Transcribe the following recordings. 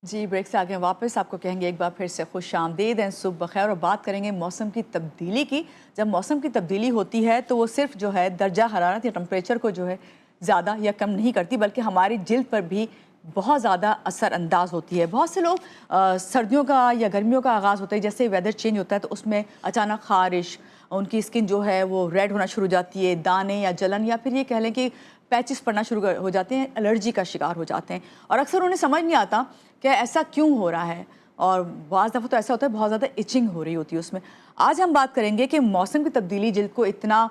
जी, break से आगे वापस आपको कहेंगे एक बार फिर से खुशामदीद एंड सुबह बखैर, और बात करेंगे मौसम की तब्दीली की। जब मौसम की तब्दीली होती है तो वो सिर्फ जो है दर्जा हरारत या टेम्परेचर को जो है ज़्यादा या कम नहीं करती, बल्कि हमारी जिल्द पर भी बहुत ज़्यादा असरअंदाज होती है। बहुत से लोग सर्दियों का या गर्मियों का आगाज़ होता है, जैसे वेदर चेंज होता है तो उसमें अचानक ख़ारिश, उनकी स्किन जो है वो रेड होना शुरू हो जाती है, दाने या जलन, या फिर ये कह लें कि पैचेस पड़ना शुरू हो जाते हैं, एलर्जी का शिकार हो जाते हैं। और अक्सर उन्हें समझ नहीं आता कि ऐसा क्यों हो रहा है, और बाज़ दफ़ा तो ऐसा होता है बहुत ज़्यादा इचिंग हो रही होती है उसमें। आज हम बात करेंगे कि मौसम की तब्दीली जिल्द को इतना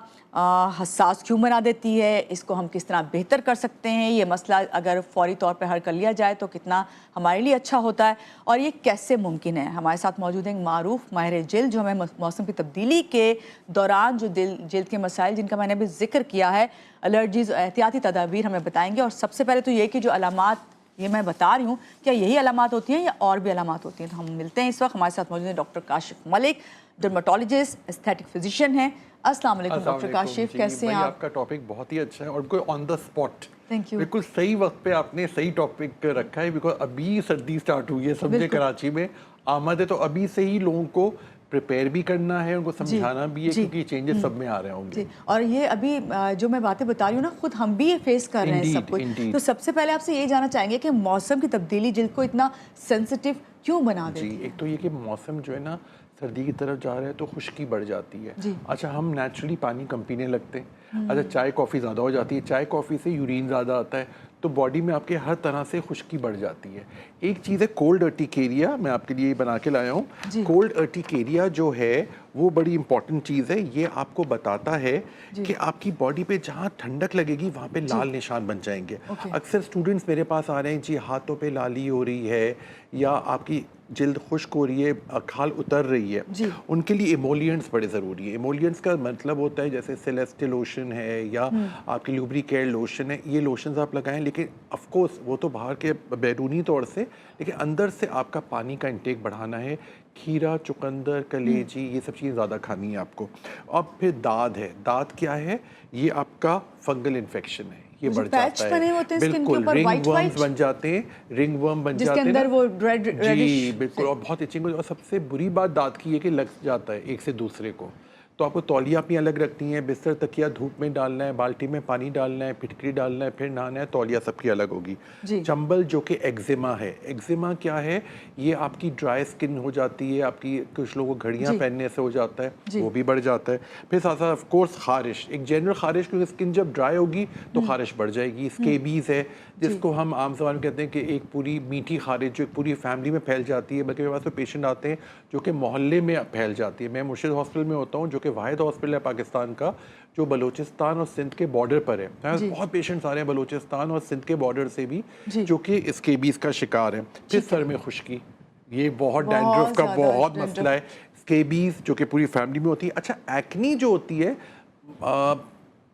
हसास क्यों बना देती है, इसको हम किस तरह बेहतर कर सकते हैं, ये मसला अगर फौरी तौर पर हल कर लिया जाए तो कितना हमारे लिए अच्छा होता है, और ये कैसे मुमकिन है। हमारे साथ मौजूद हैं मारूफ माहिर जिल्द, जो हमें मौसम की तब्दीली के दौरान जो जिल्द के मसाइल जिनका मैंने अभी जिक्र किया है, एलर्जीज़, एहतियाती तदाबीर हमें बताएंगे। और सबसे पहले तो ये कि जो अलामात ये मैं बता रही हूँ, क्या यही अलामात होती हैं या और भी अलामात होती हैं। तो हम मिलते हैं इस वक्त, हमारे साथ मौजूद हैं doctor Kashif Malik, dermatologist, aesthetic physician हैं। अस्सलाम वालेकुम डॉक्टर काशिफ, कैसे हैं आप? आपका टॉपिक बहुत ही अच्छा है और बिल्कुल on the spot, thank you. बिल्कुल सही वक्त पे आपने सही टॉपिक रखा है। बिकॉज अभी सर्दी स्टार्ट हुई है समझे, कराची में आमद है, तो अभी से ही लोगों को प्रिपेयर भी करना है, उनको समझाना भी है, क्योंकि चेंजेस सब में आ रहे होंगे। और ये अभी जो मैं बातें बता रही हूँ ना, खुद हम भी ये फेस कर रहे हैं सब कुछ। तो सबसे पहले आपसे ये जानना चाहेंगे कि मौसम की तब्दीली जिल्द को इतना सेंसिटिव क्यों बना देती है? एक तो ये कि मौसम जो है ना सर्दी की तरफ जा रहा है तो खुश्की बढ़ जाती है। अच्छा, हम नेचुरली पानी कम पीने लगते हैं। अच्छा, चाय कॉफ़ी ज़्यादा हो जाती है, चाय कॉफ़ी से यूरिन ज़्यादा आता है, तो बॉडी में आपके हर तरह से खुश्की बढ़ जाती है। एक चीज़ है कोल्ड अर्टिकेरिया, मैं आपके लिए बना के लाया हूँ। कोल्ड अर्टिकेरिया जो है वो बड़ी इंपॉर्टेंट चीज़ है। ये आपको बताता है कि आपकी बॉडी पे जहाँ ठंडक लगेगी वहाँ पे लाल निशान बन जाएंगे। अक्सर स्टूडेंट्स मेरे पास आ रहे हैं, जी हाथों पे लाली हो रही है या आपकी जिल्द खुश्क हो रही है, खाल उतर रही है, उनके लिए इमोलिएंट्स बड़े ज़रूरी है। इमोलिएंट्स का मतलब होता है जैसे सेलेस्टे लोशन है या आपकी लुब्रिकेट लोशन है, ये लोशंस आप लगाएं, लेकिन ऑफ कोर्स वो तो बाहर के बैरूनी तौर से, लेकिन अंदर से आपका पानी का इंटेक बढ़ाना है। खीरा, चुकंदर, कलेजी, ये सब चीज़ें ज़्यादा खानी है आपको। अब फिर दाद है, दाद क्या है? ये आपका फंगल इन्फेक्शन है, ये बढ़ जाता है। बिल्कुल, रिंग वर्म्स बन जाते हैं, रिंग वर्म बन जाते हैं, अंदर वो जी बिल्कुल, और बहुत इचिंग। और सबसे बुरी बात दांत की है कि लग जाता है एक से दूसरे को। तो आपको तौलिया अपनी अलग रखनी है, बिस्तर तकिया धूप में डालना है, बाल्टी में पानी डालना है, फिटकरी डालना है, फिर नहाना है, तौलिया सबकी अलग होगी। चंबल जो कि एक्जिमा है, एक्जिमा क्या है? ये आपकी ड्राई स्किन हो जाती है, आपकी कुछ लोगों को घड़ियाँ पहनने से हो जाता है, वो भी बढ़ जाता है। फिर साथ साथ ऑफ कोर्स खारिश, एक जनरल खारिश, क्योंकि स्किन जब ड्राई होगी तो खारिश बढ़ जाएगी। स्केबीज़ है, जिसको हम आम ज़बान में कहते हैं कि एक पूरी मीठी खारिश जो एक पूरी फैमिली में फैल जाती है। बल्कि मेरे पास तो पेशेंट आते हैं जो कि मोहल्ले में फैल जाती है। मैं मुर्शिद हॉस्पिटल में होता हूँ, जो कि वाहिद हॉस्पिटल है पाकिस्तान का जो बलूचिस्तान और सिंध के बॉर्डर पर है। बहुत पेशेंट्स आ रहे हैं बलूचिस्तान और सिंध के बॉर्डर से भी, जो कि स्केबीज़ का शिकार है। फिर सर में खुश्की, ये बहुत डैंड्रफ का बहुत मसला है। स्केबीज़ जो कि पूरी फैमिली में होती है। अच्छा, एक्नी जो होती है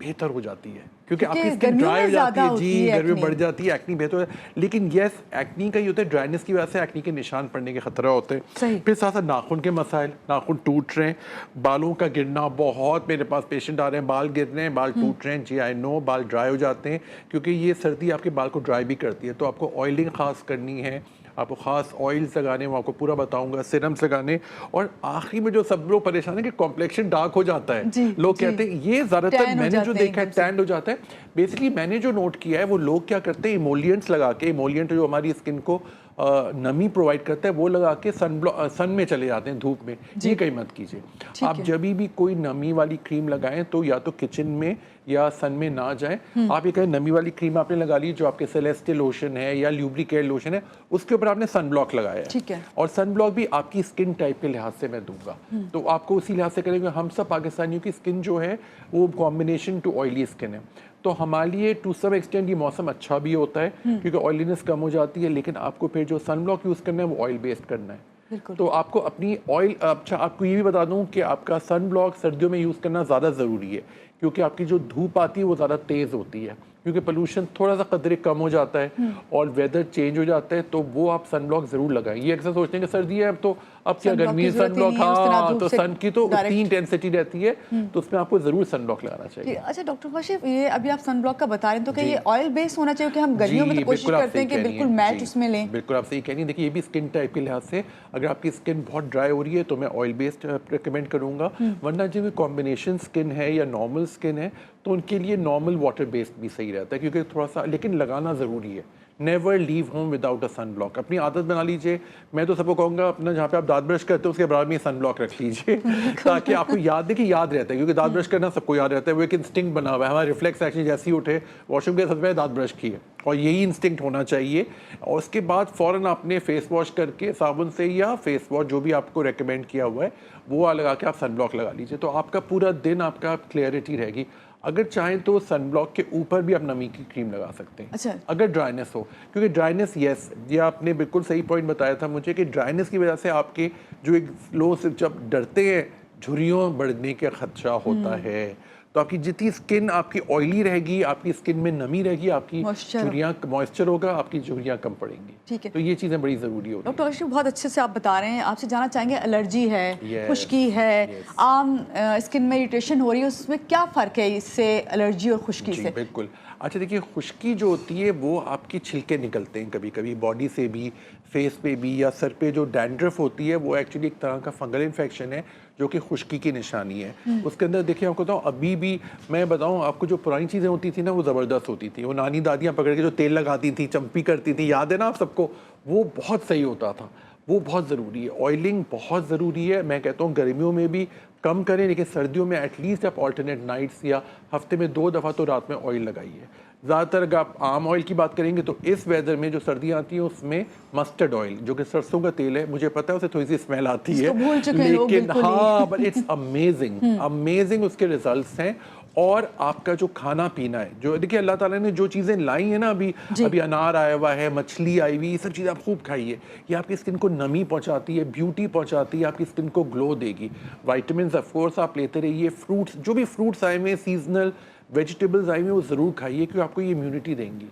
बेहतर हो जाती है क्योंकि आपकी स्किन ड्राई हो जाती है, जी गर्मी बढ़ जाती है, एक्नी बेहतर है। लेकिन यस, एक्नी का ये होता है ड्राइनेस की वजह से एक्नी के निशान पड़ने के खतरा होते हैं। फिर साथ साथ नाखून के मसाइल, नाखून टूट रहे हैं, बालों का गिरना, बहुत मेरे पास पेशेंट आ रहे हैं बाल गिर रहे हैं, बाल टूट रहे हैं। जी आई नो, बाल ड्राई हो जाते हैं क्योंकि ये सर्दी आपके बाल को ड्राई भी करती है। तो आपको ऑयलिंग खास करनी है, आपको ख़ास ऑयल्स लगाने, मैं आपको पूरा बताऊंगा, सिरम्स लगाने। और आखिरी में जो सब लोग परेशान है कि कॉम्प्लेक्शन डार्क हो जाता है, लोग कहते हैं ये ज़्यादातर मैंने जो देखा है टैंड हो जाता है। बेसिकली मैंने जो नोट किया है वो लोग क्या करते हैं, इमोलिएंट्स लगा के, इमोलिएंट जो हमारी स्किन को नमी प्रोवाइड करता है, वो लगा के सन में चले जाते हैं, धूप में। ये कहीं मत कीजिए। आप जब भी कोई नमी वाली क्रीम लगाएं तो या तो किचन में या सन में ना जाएं। आप ये कहें नमी वाली क्रीम आपने लगा ली, जो आपके सेलेस्टे लोशन है या ल्यूब्रिकेट लोशन है, उसके ऊपर आपने सन ब्लॉक लगाया है। और सन ब्लॉक भी आपकी स्किन टाइप के लिहाज से मैं दूंगा, तो आपको उसी लिहाज से करेंगे। हम सब पाकिस्तानियों की स्किन जो है वो कॉम्बिनेशन टू ऑयली स्किन है, तो हमारे लिए टू सम एक्सटेंट ये मौसम अच्छा भी होता है क्योंकि ऑयलीनेस कम हो जाती है। लेकिन आपको फिर जो सन ब्लॉक यूज़ करना है वो ऑयल बेस्ड करना है। तो आपको अपनी ऑयल, अच्छा आपको ये भी बता दूं कि आपका सन ब्लॉक सर्दियों में यूज़ करना ज़्यादा ज़रूरी है क्योंकि आपकी जो धूप आती है वो ज़्यादा तेज़ होती है। क्योंकि पोल्यूशन थोड़ा सा कदरे कम हो जाता है और वेदर चेंज हो जाता है, तो वो आप सन ब्लॉक ज़रूर लगाएं। ये अक्सर सोचते हैं कि सर्दी है अब तो अब क्या गर्मी है, सन ब्लॉक, हाँ तो सन की तो उतनी इंटेंसिटी रहती है, तो उसमें आपको ज़रूर सन ब्लॉक लगाना चाहिए। अच्छा डॉक्टर काशिफ, ये अभी आप सन ब्लॉक का बता रहे हैं, तो क्या ये ऑयल बेस्ड होना चाहिए कि हम गर्मियों में तो कोशिश करते हैं कि बिल्कुल मैच उसमें लें? बिल्कुल आप सही कह रही हैं। देखिए ये भी स्किन टाइप के लिहाज से, अगर आपकी स्किन बहुत ड्राई हो रही है तो मैं ऑयल बेस्ड रिकमेंड करूँगा, वरना जो कॉम्बिनेशन स्किन है या नॉर्मल स्किन है तो उनके लिए नॉर्मल वाटर बेस्ड भी सही रहता है, क्योंकि थोड़ा सा लेकिन लगाना ज़रूरी है। Never leave home without a sun block. अपनी आदत बना लीजिए। मैं तो सबको कहूँगा अपना जहाँ पे आप दांत ब्रश करते हो उसके बराबर में सन ब्लॉक रख लीजिए ताकि आपको याद देखिए याद रहता है, क्योंकि दांत ब्रश करना सबको याद रहता है, वो एक इंस्टिंक्ट बना हुआ है हमारा। रिफ्लेक्स एक्शन जैसे ही उठे वॉशरूम के सबसे पहले दांत ब्रश किए, और यही इंस्टिंक्ट होना चाहिए। और उसके बाद फ़ौरन आपने फेस वॉश करके साबुन से या फेस वॉश जो भी आपको रेकमेंड किया हुआ है वो लगा के आप सन ब्लॉक लगा लीजिए, तो आपका पूरा दिन आपका क्लियरिटी रहेगी। अगर चाहें तो सन ब्लॉक के ऊपर भी आप नमी की क्रीम लगा सकते हैं। अच्छा। अगर ड्राइनेस हो, क्योंकि ड्राइनेस यस, ये आपने बिल्कुल सही पॉइंट बताया था मुझे कि ड्राइनेस की वजह से आपके जो एक लो से जब डरते हैं झुर्रियों बढ़ने का खदशा होता है, तो आपकी जितनी स्किन आपकी ऑयली रहेगी, आपकी स्किन में नमी रहेगी, आपकी झुर्रियाँ मॉइस्चर होगा, आपकी झुर्रियाँ कम पड़ेंगी। ठीक है, तो ये चीज़ें बड़ी ज़रूरी होती हैं। डॉक्टर काशिफ बहुत अच्छे से आप बता रहे हैं। आपसे जानना चाहेंगे, एलर्जी है, खुश्की है, आम स्किन में इरिटेशन हो रही है, उसमें क्या फ़र्क है इससे एलर्जी और खुश्की से? बिल्कुल। अच्छा देखिए, खुश्की जो होती है वो आपकी छिलके निकलते हैं कभी कभी बॉडी से भी, फेस पे भी, या सर पे जो डैंड्रफ होती है वो एक्चुअली एक तरह का फंगल इन्फेक्शन है जो कि खुश्की की निशानी है। उसके अंदर देखिए आपको बताऊँ, अभी भी मैं बताऊँ आपको, जो पुरानी चीज़ें होती थी ना वो ज़बरदस्त होती थी। वो नानी दादियाँ पकड़ के जो तेल लगाती थी, चंपी करती थी, याद है ना आप सबको, वो बहुत सही होता था। वो बहुत ज़रूरी है, ऑयलिंग बहुत ज़रूरी है। मैं कहता हूँ गर्मियों में भी कम करें, लेकिन सर्दियों में एटलीस्ट आप ऑल्टरनेट नाइट्स या हफ्ते में 2 दफ़ा तो रात में ऑयल लगाइए। ज़्यादातर अगर आप आम ऑयल की बात करेंगे तो इस वेदर में जो सर्दियाँ आती हैं उसमें मस्टर्ड ऑयल जो कि सरसों का तेल है, मुझे पता है उसे थोड़ी सी स्मेल आती है, लेकिन हाँ बट इट्स अमेजिंग अमेजिंग उसके रिजल्ट्स हैं। और आपका जो खाना पीना है, जो देखिए अल्लाह ताला ने जो चीज़ें लाई हैं ना, अभी अनार आया हुआ है, मछली आई हुई, ये सब चीज़ें आप खूब खाइए। ये आपकी स्किन को नमी पहुंचाती है, ब्यूटी पहुंचाती है, आपकी स्किन को ग्लो देगी। विटामिन्स ऑफ कोर्स आप लेते रहिए, फ्रूट्स, जो भी फ्रूट्स आए हुए, सीजनल वेजिटेबल्स आई हुई वो ज़रूर खाइए, क्योंकि आपको ये इम्यूनिटी देंगी,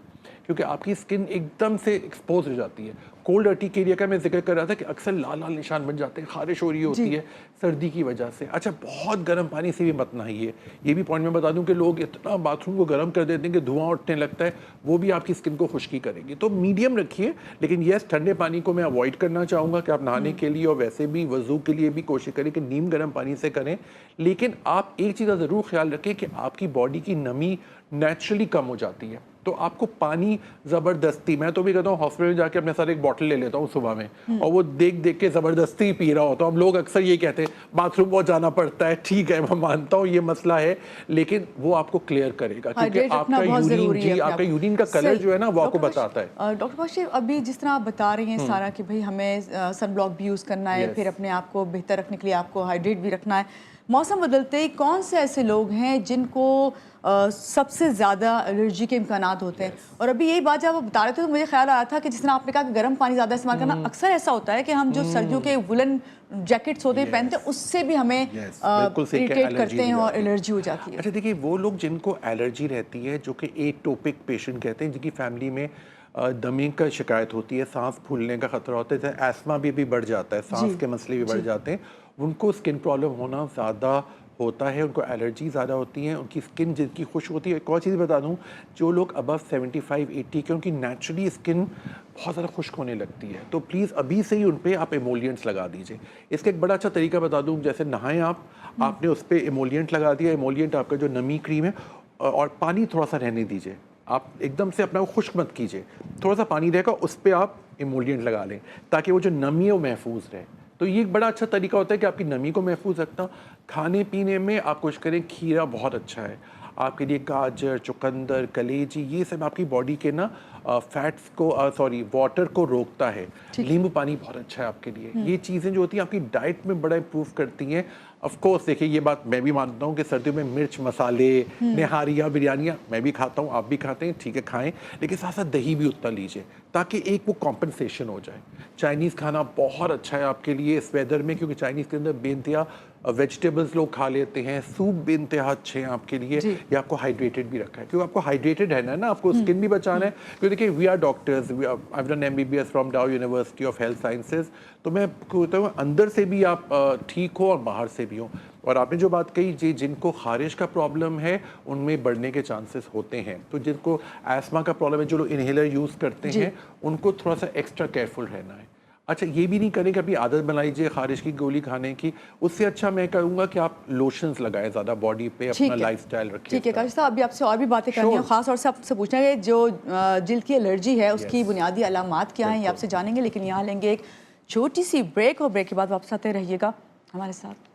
क्योंकि आपकी स्किन एकदम से एक्सपोज हो जाती है। कोल्ड अर्टिक एरिया का मैं जिक्र कर रहा था कि अक्सर लाल लाल निशान बन जाते हैं, खारिश हो रही होती है सर्दी की वजह से। अच्छा, बहुत गर्म पानी से भी मत नहाइए। ये भी पॉइंट मैं बता दूं कि लोग इतना बाथरूम को गर्म कर देते हैं कि धुआं उठने लगता है, वो भी आपकी स्किन को खुश्की करेगी। तो मीडियम रखिए, लेकिन यस ठंडे पानी को मैं अवॉइड करना चाहूँगा कि आप नहाने के लिए और वैसे भी वजू के लिए भी कोशिश करें कि नीम गर्म पानी से करें। लेकिन आप एक चीज़ का ज़रूर ख्याल रखें कि आपकी बॉडी की नमी नेचुरली कम हो जाती है, तो आपको पानी ज़बरदस्ती, मैं तो भी कहता हूँ हॉस्पिटल में जाके अपने साथ एक बॉटल ले लेता हूँ सुबह में, और वो देख देख के ज़बरदस्ती पी रहा होता हूँ। हम लोग अक्सर ये कहते हैं बाथरूम बहुत जाना पड़ता है, ठीक है मैं मानता हूँ ये मसला है, लेकिन वो आपको क्लियर करेगा, क्योंकि आपका यूरिन, जी आपका यूरिन का कलर जो है ना वो आपको बताता है। डॉक्टर काशिफ, अभी जिस तरह आप बता रहे हैं सारा कि भाई हमें सन ब्लॉक भी यूज़ करना है, फिर अपने आप को बेहतर रखने के लिए आपको हाइड्रेट भी रखना है, मौसम बदलते ही कौन से ऐसे लोग हैं जिनको सबसे ज़्यादा एलर्जी के इम्कानात होते हैं? और अभी यही बात जब आप बता रहे थे तो मुझे ख्याल आया था कि जिस तरह आपने कहा कि गर्म पानी ज़्यादा इस्तेमाल करना, अक्सर ऐसा होता है कि हम जो सर्दियों के वुलन जैकेट्स होते हैं पहनते हैं, उससे भी हमें इरिटेट करते हैं और एलर्जी हो जाती है। अच्छा देखिए, वो लोग जिनको एलर्जी रहती है, जो कि एटोपिक पेशेंट कहते हैं, जिनकी फैमिली में दमे का शिकायत होती है, सांस फूलने का खतरा होता है, एस्मा भी बढ़ जाता है, सांस के मसले भी बढ़ जाते हैं, उनको स्किन प्रॉब्लम होना ज़्यादा होता है, उनको एलर्जी ज़्यादा होती हैं, उनकी स्किन जिनकी खुश होती है। एक और चीज़ बता दूं, जो लोग अबव 75-80 के, उनकी नेचुरली स्किन बहुत ज़्यादा खुश्क होने लगती है, तो प्लीज़ अभी से ही उन पर आप एमोलियंट्स लगा दीजिए। इसका एक बड़ा अच्छा तरीका बता दूं, जैसे नहाएं आपने उस पर एमोलियंट लगा दिया, एमोलियंट आपका जो नमी क्रीम है, और पानी थोड़ा सा रहने दीजिए, आप एकदम से अपना को खुश्क मत कीजिए, थोड़ा सा पानी रहेगा उस पर आप एमोलियंट लगा लें, ताकि वो जो नमी है वो महफूज रहे। तो ये एक बड़ा अच्छा तरीका होता है कि आपकी नमी को महफूज रखना। खाने पीने में आप कोशिश करें, खीरा बहुत अच्छा है आपके लिए, गाजर, चुकंदर, कलेजी, ये सब आपकी बॉडी के ना फैट्स को सॉरी वाटर को रोकता है। नींबू पानी बहुत अच्छा है आपके लिए। ये चीज़ें जो होती हैं आपकी डाइट में बड़ा इम्प्रूव करती हैं। ऑफ कोर्स देखिए ये बात मैं भी मानता हूँ कि सर्दियों में मिर्च मसाले निहारियाँ बिरयानियाँ मैं भी खाता हूँ, आप भी खाते हैं, ठीक है खाएं, लेकिन साथ साथ दही भी उतना लीजिए ताकि एक वो कॉम्पनसेशन हो जाए। चाइनीज़ खाना बहुत अच्छा है आपके लिए इस वेदर में, क्योंकि चाइनीज़ के अंदर बेनतिया वेजिटेबल्स लोग खा लेते हैं, सूप बेनतिया अच्छे हैं आपके लिए, ये आपको हाइड्रेटेड भी रखा है, क्योंकि आपको हाइड्रेटेड रहना है ना, आपको स्किन भी बचाना है। क्योंकि देखिए we are doctors, I have done MBBS from Dow university of health sciences, तो मैं कहता हूँ अंदर से भी आप ठीक हो और बाहर से भी हो। और आपने जो बात कही जी, जिनको खारिश का प्रॉब्लम है उनमें बढ़ने के चांसेस होते हैं, तो जिनको एस्मा का प्रॉब्लम है, जो लोग इनहेलर यूज़ करते हैं उनको थोड़ा सा एक्स्ट्रा केयरफुल रहना है। अच्छा ये भी नहीं करें कि अपनी आदत बना लीजिए खारिश की गोली खाने की, उससे अच्छा मैं कहूँगा कि आप लोशंस लगाएं ज़्यादा बॉडी पे, अपना लाइफस्टाइल रखिए। ठीक है काशिफ साहब, अभी आपसे और भी बातें करनी है, खास तौर से आपसे पूछना है जो जिल्द की एलर्जी है उसकी बुनियादी अलामात क्या हैं, ये आपसे जानेंगे, लेकिन यहाँ लेंगे एक छोटी सी ब्रेक, और ब्रेक के बाद वापस आते रहिएगा हमारे साथ।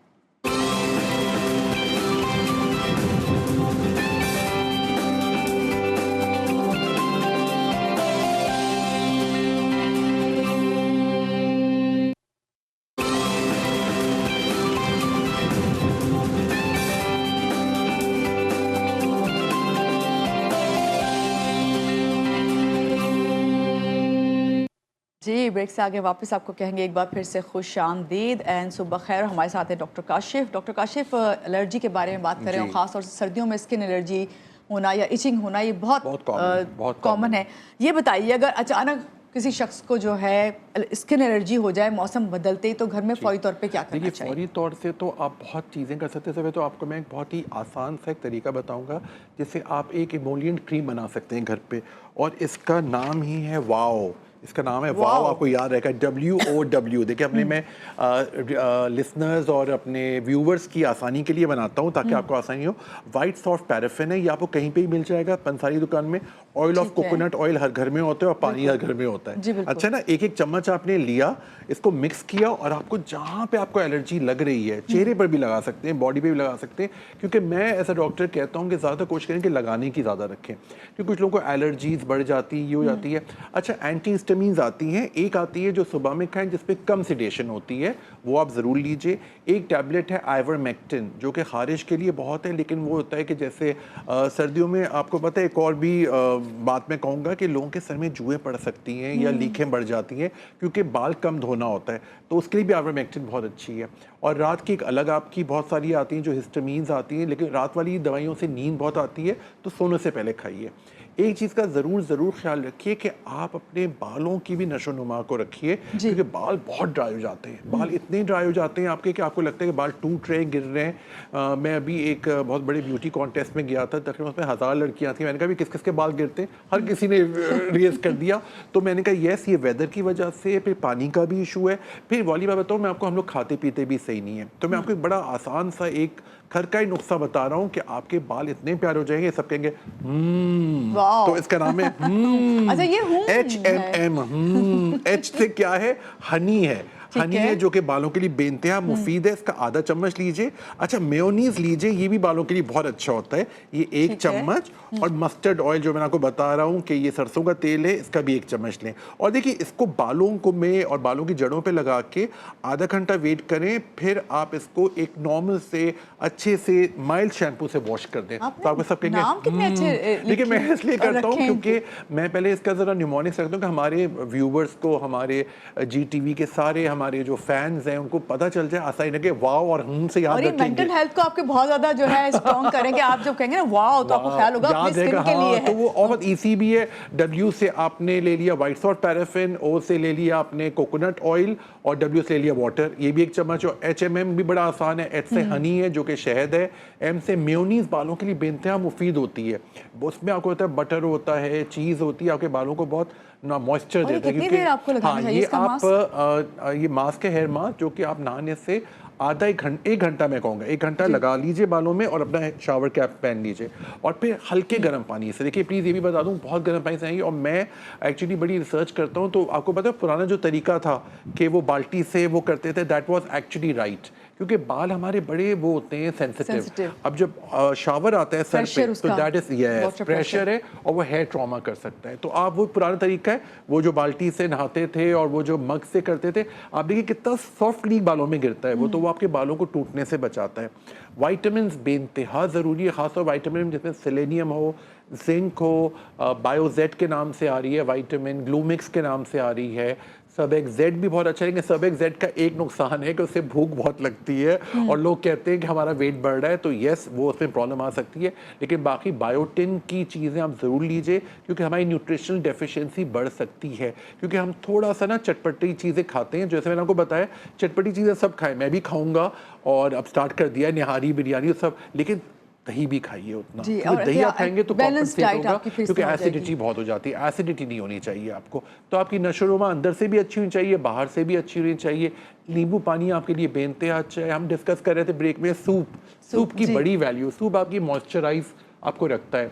जी ब्रेक से आगे वापस आपको कहेंगे एक बार फिर से खुश आमदीद एंड सुबह खैर। हमारे साथ है doctor Kashif. Doctor Kashif, allergy के बारे में बात करें और ख़ास तौर से सर्दियों में स्किन एलर्जी होना या इचिंग होना ये बहुत कॉमन है। ये बताइए अगर अचानक किसी शख्स को जो है स्किन एलर्जी हो जाए मौसम बदलते ही, तो घर में फौरी तौर पे क्या करना चाहिए? फौरी तौर से तो आप बहुत चीज़ें कर सकते हैं। तो आपको मैं एक बहुत ही आसान सा एक तरीका बताऊंगा, जिससे आप एक इमोलिएंट क्रीम बना सकते हैं घर पे, और इसका नाम ही है वाओ। इसका नाम है वाओ, आपको याद रहेगा, WOW। देखिए अपने मैं लिसनर्स और अपने व्यूवर्स की आसानी के लिए बनाता हूँ ताकि आपको आसानी हो। वाइट सॉफ्ट पैराफिन है, ये आपको कहीं पे ही मिल जाएगा, पंसारी दुकान में। ऑयल ऑफ कोकोनट ऑयल हर घर में होता है और पानी हर घर में होता है। अच्छा ना, एक एक चम्मच आपने लिया, इसको मिक्स किया, और आपको जहाँ पे आपको एलर्जी लग रही है, चेहरे पर भी लगा सकते हैं, बॉडी पे भी लगा सकते हैं, क्योंकि मैं ऐसा डॉक्टर कहता हूँ कि ज़्यादा कोशिश करें कि लगाने की ज़्यादा रखें, क्योंकि कुछ लोगों को एलर्जीज बढ़ जाती है, ये हो जाती है। अच्छा एंटी हिस्टामिन्स आती हैं, एक आती है जो सुबह में खाएं जिसपे कम सिडेशन होती है, वो आप ज़रूर लीजिए। एक टैबलेट है आइवरमेक्टिन, जो कि खारिश के लिए बहुत है, लेकिन वो होता है कि जैसे सर्दियों में आपको पता है, एक और भी बात मैं कहूँगा कि लोगों के सर में जुएँ पड़ सकती हैं या लीखें बढ़ जाती हैं, क्योंकि बाल कम धोना होता है, तो उसके लिए भी आइवरमेक्टिन बहुत अच्छी है। और रात की एक अलग आपकी बहुत सारी आती हैं जो हिस्टामीन्स आती हैं, लेकिन रात वाली दवाइयों से नींद बहुत आती है, तो सोने से पहले खाइए। एक चीज़ का ज़रूर ख्याल रखिए कि आप अपने बालों की भी नशोनुमा को रखिए, क्योंकि बाल बहुत ड्राई हो जाते हैं। बाल इतने ड्राई हो जाते हैं आपके कि आपको लगता है कि बाल टूट रहे हैं, गिर रहे हैं। मैं अभी एक बहुत बड़े ब्यूटी कॉन्टेस्ट में गया था, तकरीबन उसमें 1000 लड़कियां थी। मैंने कहा भी किस किस के बाल गिरते हैं, हर किसी ने रेस कर दिया। तो मैंने कहा येस, ये वेदर की वजह से, फिर पानी का भी इशू है, फिर वाली बात बताऊँ मैं आपको, हम लोग खाते पीते भी सही नहीं है। तो मैं आपको एक बड़ा आसान सा एक घर का ही नुस्खा बता रहा हूँ कि आपके बाल इतने प्यारे हो जाएंगे, सब कहेंगे तो इसका नाम है अच्छा ये HMM। H से क्या है, हनी है। हनी है जो कि बालों के लिए बेनतहा मुफीद है, इसका आधा चम्मच लीजिए। अच्छा मेयोनीज लीजिए, ये भी बालों के लिए बहुत अच्छा होता है, ये 1 चम्मच। और मस्टर्ड ऑयल जो मैंने आपको बता रहा हूँ कि ये सरसों का तेल है, इसका भी 1 चम्मच लें। और देखिए इसको बालों को में और बालों की जड़ों पे लगा के आधा घंटा वेट करें, फिर आप इसको एक नॉर्मल से अच्छे से माइल्ड शैम्पू से वॉश कर दें। तो आपको सब कहेंगे देखिए मैं इसलिए करता हूँ क्योंकि मैं पहले इसका ज़रा न्यूमोनिक्स रखता हूँ कि हमारे व्यूवर्स को, हमारे GTV के सारे हमारे जो फैंस हैं उनको पता चल जाए, आसानी लगे वाओ और से याद रखेंगे। मेंटल हेल्थ को आपके बहुत ज्यादा जो है स्ट्रॉन्ग करेंगे। आप जब कहेंगे ना वाओ, तो आपको ख्याल होगा अपनी स्किन के लिए है। तो वो बहुत इजी भी है। W से आपने ले लिया वाइट सॉल्ट पैराफिन, O से ले लिया आपने कोकोनट ऑयल, और W से ले लिया वाटर, ये भी 1 चम्मच। और HMM भी बड़ा आसान है। H से हनी है जो कि शहद है। M से मेयोनीज बालों के लिए बेनतहा मुफीद होती है, उसमें आपको होता है बटर होता है, चीज़ होती है, आपके बालों को बहुत ना मॉइस्चर देता है। कितनी देर आपको लगाना चाहिए ये आप ये मास्क है, हेयर मास्क, जो कि आप नहाने से आधा 1 घंटा मैं कहूँगा 1 घंटा लगा लीजिए बालों में, और अपना शावर कैप पहन लीजिए, और फिर हल्के गर्म पानी से। देखिए प्लीज़ ये भी बता दूँ, बहुत गर्म पानी से आएंगे। और मैं एक्चुअली बड़ी रिसर्च करता हूँ, तो आपको पता है पुराना जो तरीका था कि वो बाल्टी से वो करते थे, दैट वाज एक्चुअली राइट, क्योंकि बाल हमारे बड़े वो होते हैं सेंसिटिव। Sensitive. अब जब शावर आता है सर Pressure पे तो उसका, that is yes water pressure है और वो हेयर ट्रॉमा कर सकता है। तो आप वो पुराना तरीका है, वो जो बाल्टी से नहाते थे और वो जो मग से करते थे, आप देखिए कितना सॉफ्टली बालों में गिरता है वो, तो वो आपके बालों को टूटने से बचाता है। वाइटामिन बेइंतहा ज़रूरी है, खासतौर वाइटामिन जिसमें सेलेनियम हो, जिंक हो, बायोजेट के नाम से आ रही है वाइटामिन, ग्लूमिक्स के नाम से आ रही है, सब एक जेड भी बहुत अच्छा है। लेकिन सब एक जेड का एक नुकसान है कि उससे भूख बहुत लगती है और लोग कहते हैं कि हमारा वेट बढ़ रहा है, तो यस वो उसमें प्रॉब्लम आ सकती है। लेकिन बाकी बायोटिन की चीज़ें आप ज़रूर लीजिए, क्योंकि हमारी न्यूट्रिशनल डेफिशिएंसी बढ़ सकती है, क्योंकि हम थोड़ा सा ना चटपटी चीज़ें खाते हैं। जैसे मैंने आपको बताया, चटपटी चीज़ें सब खाएं, मैं भी खाऊंगा और अब स्टार्ट कर दिया है, निहारी बिरयानी सब, लेकिन दही भी खाइए उतना, जी, क्योंकि और दही क्या आप खाएंगे तो बैलेंस कॉम्पनसेट डाइट होगा, आपकी फिर से क्योंकि हो जाएगी। एसिडिटी बहुत हो जाती है। एसिडिटी नहीं होनी चाहिए आपको, तो आपकी नशोनुमा अंदर से भी अच्छी होनी चाहिए, बाहर से भी अच्छी होनी चाहिए। नींबू पानी आपके लिए बेनतेहा अच्छा है। हम डिस्कस कर रहे थे ब्रेक में सूप की जी। बड़ी वैल्यू, सूप आपकी मॉइस्चराइज आपको रखता है।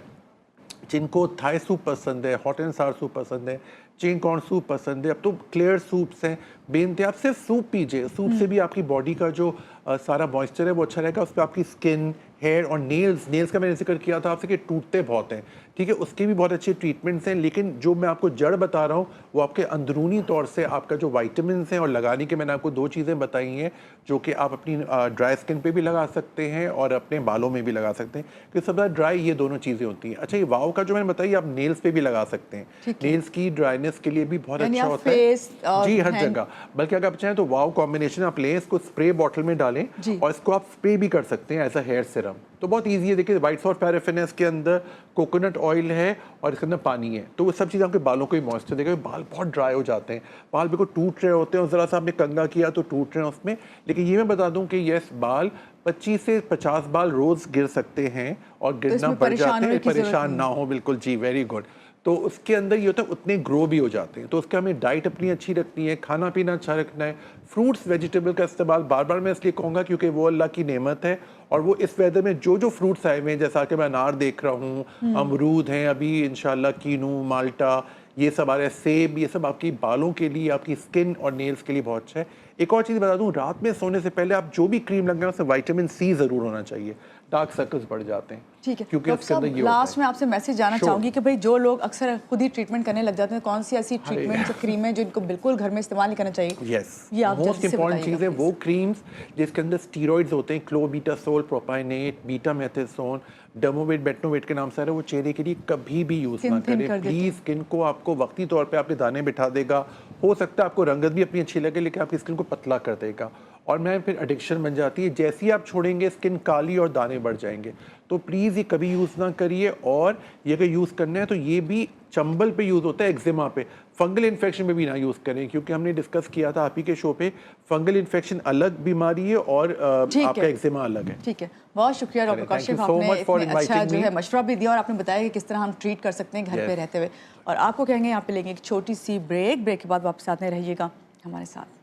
जिनको थाई सूप पसंद है, हॉट एंड सार सूप पसंद है, चिंग कॉर्न सूप पसंद है, अब तो क्लियर सूप्स हैं, बेनते आप सिर्फ सूप पीजिए। सूप से भी आपकी बॉडी का जो सारा मॉइस्चर है वो अच्छा रहेगा। उस पर आपकी स्किन, हेयर और नेल्स का मैंने जिक्र किया था आपसे कि टूटते बहुत हैं, ठीक है, उसके भी बहुत अच्छे ट्रीटमेंट्स हैं। लेकिन जो मैं आपको जड़ बता रहा हूँ वो आपके अंदरूनी तौर से आपका जो वाइटामिन हैं और लगाने के मैंने आपको 2 चीज़ें बताई हैं, जो कि आप अपनी ड्राई स्किन पे भी लगा सकते हैं और अपने बालों में भी लगा सकते हैं, क्योंकि सबसे ड्राई ये दोनों चीज़ें होती हैं। अच्छा, ये वाव का जो मैंने बताई आप नेल्स पे भी लगा सकते हैं, ठीक है। नेल्स की ड्राइनेस के लिए भी बहुत यानी अच्छा आप होता है face और जी, हर hand- जगह। बल्कि अगर आप चाहें तो वाव कॉम्बिनेशन आप लें, इसको स्प्रे बॉटल में डालें जी। और इसको आप स्प्रे भी कर सकते हैं एज अ हेयर सीरम, तो बहुत ईजी है। देखिए व्हाइट सॉल्ट पैराफिन है, इसके अंदर कोकोनट ऑयल है और इसके अंदर पानी है, तो वो सब चीज़ें आपके बालों को ही मॉइस्चर देगा। बाल बहुत ड्राई हो जाते हैं, बाल बिल्कुल टूट रहे होते हैं और ज़रा सा आपने कंघा किया तो टूट रहे हैं उसमें। लेकिन ये मैं बता दूं कि यस, बाल 25 से 50 बाल रोज़ गिर सकते हैं और गिरना इसमें बढ़ परेशान जाते होने हैं, की ज़रूरत परेशान नहीं ना हो, बिल्कुल जी, वेरी गुड। तो उसके अंदर ये होता है उतने ग्रो भी हो जाते हैं, तो उसका हमें डाइट अपनी अच्छी रखनी है, खाना पीना अच्छा रखना है, फ्रूट्स वेजिटेबल का इस्तेमाल बार बार मैं इसलिए कहूँगा क्योंकि वो अल्लाह की नेमत है। और वो इस वेदर में जो जो फ्रूट्स आए हुए हैं, जैसा कि मैं अनार देख रहा हूँ, अमरूद हैं अभी इंशाल्लाह, कीनू, माल्टा, ये सब आ रहा है, सेब, ये सब आपकी बालों के लिए, आपकी स्किन और नेल्स के लिए बहुत अच्छा है। एक और चीज़ बता दूं, रात में सोने से पहले आप जो भी क्रीम लगाएं उसमें विटामिन सी ज़रूर होना चाहिए, डार्क सर्कल्स बढ़ जाते हैं। ठीक है क्योंकि डॉक्टर उसके अंदर साहब, ये होता लास्ट है। में आपसे मैसेज जाना Sure. चाहूंगी कि भाई जो लोग अक्सर खुद ही ट्रीटमेंट करने लग जाते हैं, कौन सी ऐसी ट्रीटमेंट जो क्रीमें जो इनको बिल्कुल घर में इस्तेमाल नहीं करना चाहिए? यस, ये आप मोस्ट जल्दी से इंपॉर्टेंट बताइएगा, चीज़ है please. वो क्रीम्स जिसके अंदर स्टीरॉइड्स होते हैं, क्लोबीटासोल, प्रोपाइनेट, बीटा मेथासोन, डर्मोवेट, बेटनोवेट के नाम से आ रहा है, वो चेहरे के लिए कभी भी यूज़ ना Skin thin करें कर देते प्लीज़। स्किन को आपको वक्ती तौर पे आपके दाने बिठा देगा, हो सकता है आपको रंगत भी अपनी अच्छी लगे, लेकिन आपकी स्किन को पतला कर देगा और मैं फिर एडिक्शन बन जाती है। जैसे ही आप छोड़ेंगे स्किन काली और दाने बढ़ जाएंगे, तो प्लीज़ ये कभी यूज़ ना करिए। और ये अगर यूज़ करना है तो ये भी चंबल पे यूज़ होता है, एक्जिमा पे, फंगल इन्फेक्शन में भी ना यूज़ करें, क्योंकि हमने डिस्कस किया था आप ही के शो पे, फंगल इन्फेक्शन अलग बीमारी है और ठीक आपका है। एक्जिमा अलग है। ठीक है, बहुत शुक्रिया डॉक्टर चलिए, thank काशिफ, you so आपने much for इतने अच्छा inviting जो me. है मशवरा भी दिया और आपने बताया कि किस तरह हम ट्रीट कर सकते हैं घर Yes. पे रहते हुए। और आपको कहेंगे यहाँ पे लेंगे एक छोटी सी ब्रेक के बाद वापस आते रहिएगा हमारे साथ।